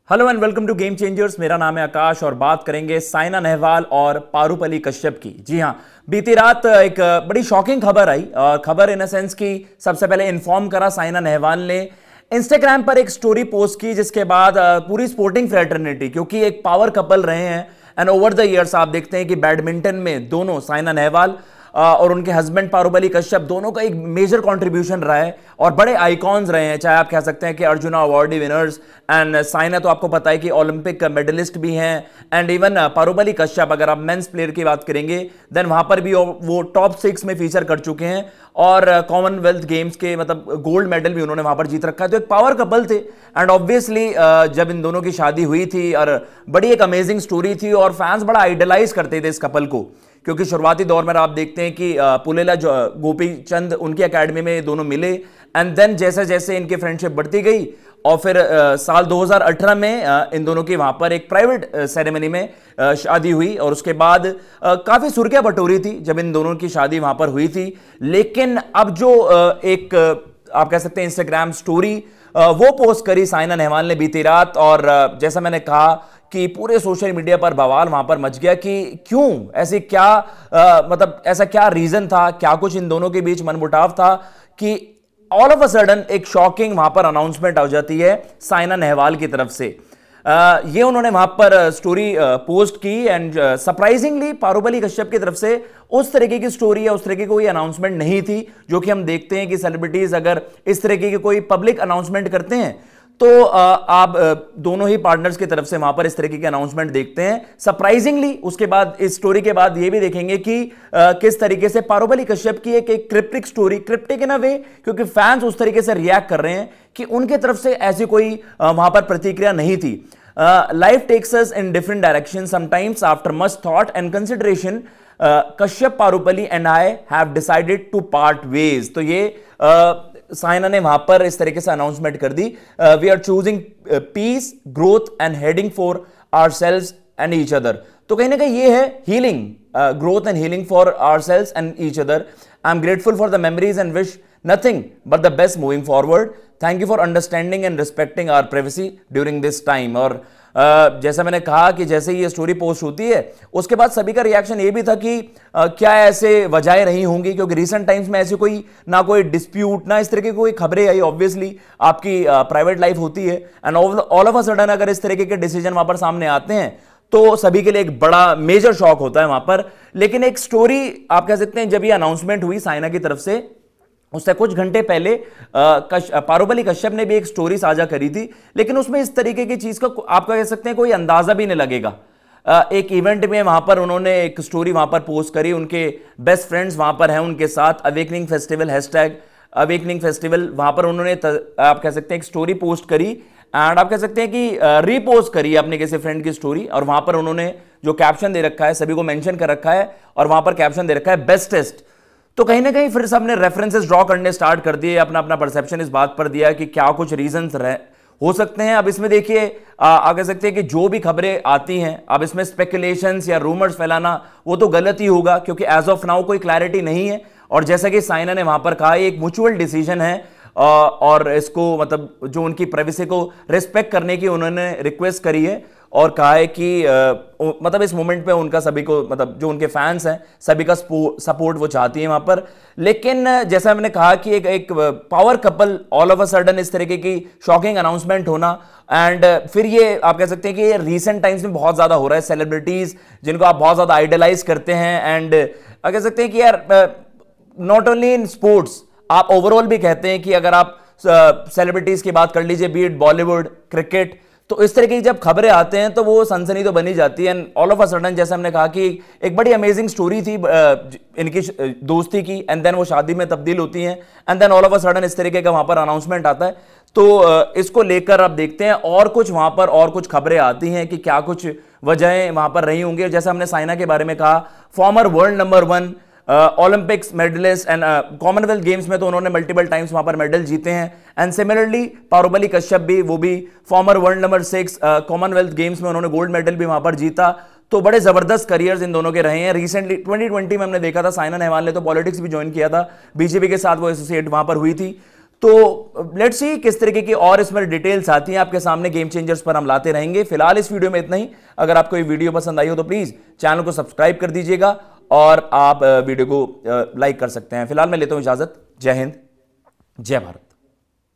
Hello and welcome to game changers. मेरा नाम है आकाश और बात करेंगे साइना नेहवाल और पारुपल्ली कश्यप की। जी हां, बीती रात एक बड़ी शॉकिंग खबर आई और खबर इन अ सेंस की सबसे पहले इन्फॉर्म करा साइना नेहवाल ने इंस्टाग्राम पर एक स्टोरी पोस्ट की, जिसके बाद पूरी स्पोर्टिंग फ्रेटर्निटी, क्योंकि एक पावर कपल रहे हैं एंड ओवर द ईयर्स आप देखते हैं कि बैडमिंटन में दोनों साइना नेहवाल और उनके हस्बैंड पारुपल्ली कश्यप दोनों का एक मेजर कंट्रीब्यूशन रहा है और बड़े आइकॉन्स रहे हैं। चाहे आप कह सकते हैं कि arjuna awardee winners, and Saina तो आपको पता है कि ओलंपिक मेडलिस्ट भी हैं, एंड इवन पारुपल्ली कश्यप अगर आप मेंस प्लेयर की बात करेंगे देन वहां पर भी वो टॉप 6 में फीचर कर चुके हैं और कॉमनवेल्थ गेम्स के मतलब गोल्ड मेडल भी उन्होंने वहां पर जीत रखा है। तो एक पावर कपल थे एंड ऑब्वियसली जब इन दोनों की शादी हुई थी और बड़ी एक अमेजिंग स्टोरी थी और फैंस बड़ा आइडलाइज करते थे इस कपल को, क्योंकि शुरुआती दौर में आप देखते हैं कि पुलेला गोपी चंद उनकी एकेडमी में दोनों मिले एंड देन जैसे जैसे इनकी फ्रेंडशिप बढ़ती गई और फिर साल 2018 में इन दोनों की वहां पर एक प्राइवेट सेरेमनी में शादी हुई और उसके बाद काफी सुर्खियां बटोरी थी जब इन दोनों की शादी वहां पर हुई थी। लेकिन अब जो एक आप कह सकते हैं इंस्टाग्राम स्टोरी वो पोस्ट करी साइना नेहवाल ने बीती रात, और जैसा मैंने कहा कि पूरे सोशल मीडिया पर बवाल वहां पर मच गया कि क्यों ऐसे क्या मतलब ऐसा क्या रीजन था, क्या कुछ इन दोनों के बीच मनमुटाव था कि ऑल ऑफ अ सडन एक शॉकिंग वहां पर अनाउंसमेंट हो जाती है साइना नेहवाल की तरफ से। ये उन्होंने वहां पर स्टोरी पोस्ट की एंड सरप्राइजिंगली पारुपल्ली कश्यप की तरफ से उस तरीके की स्टोरी या उस तरीके की कोई अनाउंसमेंट नहीं थी जो कि हम देखते हैं कि सेलिब्रिटीज अगर इस तरीके की कोई पब्लिक अनाउंसमेंट करते हैं तो आप दोनों ही पार्टनर्स की तरफ से वहां पर इस तरीके के अनाउंसमेंट देखते हैं। सरप्राइजिंगली उसके बाद इस स्टोरी के बाद ये भी देखेंगे कि किस तरीके से पारुपल्ली कश्यप की एक क्रिप्टिक स्टोरी, क्रिप्टिक इन अ वे क्योंकि फैंस उस तरीके से रिएक्ट कर रहे हैं कि उनके तरफ से ऐसी कोई वहां पर प्रतिक्रिया नहीं थी। Life takes us in different direction sometimes after much thought and consideration Kashyap Parupalli and I have decided to part ways. तो ये साइना ने वहां पर इस तरीके से अनाउंसमेंट कर दी, we are choosing peace growth and healing for ourselves and each other. तो कहीं ना कहीं ये है healing, growth and healing for ourselves and each other. I am grateful for the memories and wish nothing but the best moving forward. Thank you for understanding and respecting our privacy during this time. और जैसा मैंने कहा कि जैसे ही ये story post होती है उसके बाद सभी का रिएक्शन ये भी था कि क्या ऐसे वजहें रही होंगी, क्योंकि रिसेंट टाइम्स में ऐसी कोई ना कोई डिस्प्यूट ना इस तरह की कोई खबरें आई। ऑब्वियसली आपकी प्राइवेट लाइफ होती है and all of a sudden अगर इस तरीके के डिसीजन वहां पर सामने आते हैं तो सभी के लिए एक बड़ा मेजर शॉक होता है वहां पर। लेकिन एक स्टोरी आप कह सकते हैं जब ये अनाउंसमेंट हुई साइना की तरफ से उससे कुछ घंटे पहले पारुपल्ली कश्यप ने भी एक स्टोरी साझा करी थी, लेकिन उसमें इस तरीके की चीज का आप कह सकते हैं कोई अंदाजा भी नहीं लगेगा। एक इवेंट में वहां पर उन्होंने एक स्टोरी वहां पर पोस्ट करी, उनके बेस्ट फ्रेंड्स वहां पर हैं उनके साथ, awakening festival hashtag awakening festival, वहां पर उन्होंने आप कह सकते हैं एक स्टोरी पोस्ट करी एंड आप कह सकते हैं कि रीपोस्ट करी अपने किसी फ्रेंड की स्टोरी, और वहां पर उन्होंने जो कैप्शन दे रखा है सभी को मेंशन कर रखा है और वहां पर कैप्शन दे रखा है बेस्टेस्ट। तो कहीं ना कहीं फिर सबने रेफरेंसेस ड्रॉ करने स्टार्ट कर दिए, अपना अपना परसेप्शन इस बात पर दिया कि क्या कुछ रीजंस हो सकते हैं। अब इसमें देखिए आप कह सकते हैं कि जो भी खबरें आती हैं अब इसमें स्पेकुलेशंस या रूमर्स फैलाना वो तो गलत ही होगा, क्योंकि एज ऑफ नाउ कोई क्लैरिटी नहीं है। और जैसा कि साइना ने वहां पर कहा एक म्यूचुअल डिसीजन है और इसको मतलब जो उनकी प्राइवेसी को रिस्पेक्ट करने की उन्होंने रिक्वेस्ट करी है और कहा है कि मतलब इस मोमेंट पे उनका सभी को मतलब जो उनके फैंस हैं सभी का सपोर्ट वो चाहती है वहां पर। लेकिन जैसा मैंने कहा कि एक power couple all of a sudden इस तरीके की शॉकिंग अनाउंसमेंट होना एंड फिर ये आप कह सकते हैं कि ये रीसेंट टाइम्स में बहुत ज्यादा हो रहा है। सेलिब्रिटीज जिनको आप बहुत ज्यादा आइडलाइज करते हैं एंड आप कह सकते हैं कि यार नॉट ओनली इन स्पोर्ट्स आप ओवरऑल भी कहते हैं कि अगर आप सेलिब्रिटीज की बात कर लीजिए बीट बॉलीवुड क्रिकेट, तो इस तरह की जब खबरें आते हैं तो वो सनसनी तो बनी जाती है। And all of a sudden जैसे हमने कहा कि एक बड़ी अमेजिंग स्टोरी थी इनकी दोस्ती की एंड देन वो शादी में तब्दील होती हैं and then all of a sudden इस तरीके का वहां पर अनाउंसमेंट आता है। तो इसको लेकर अब देखते हैं और कुछ वहां पर और कुछ खबरें आती हैं कि क्या कुछ वजहें वहां पर रही होंगी। जैसे हमने साइना के बारे में कहा, former world number 1 Olympics medallist and Commonwealth Games में तो उन्होंने मल्टीपल टाइम्स वहां पर मेडल जीते हैं एंड सिमिलरली पारुपल्ली कश्यप भी वो भी farmer world number 6 Commonwealth Games में उन्होंने गोल्ड मेडल भी वहां पर जीता। तो बड़े जबरदस्त करियर्स इन दोनों के रहे हैं। रिसेंटली 2020 में हमने देखा था साइना नेहवाल ने तो पॉलिटिक्स भी ज्वाइन किया था, बीजेपी के साथ वो एसोसिएट वहां पर हुई थी। तो लेट्स सी किस तरीके की और इसमें डिटेल्स आती हैं आपके सामने, गेम चेंजर्स पर हम लाते रहेंगे। फिलहाल इस वीडियो में इतना ही। अगर आपको ये वीडियो पसंद आई हो तो प्लीज चैनल को सब्सक्राइब कर दीजिएगा और आप वीडियो को लाइक कर सकते हैं। फिलहाल मैं लेता हूं इजाजत। जय हिंद, जय भारत।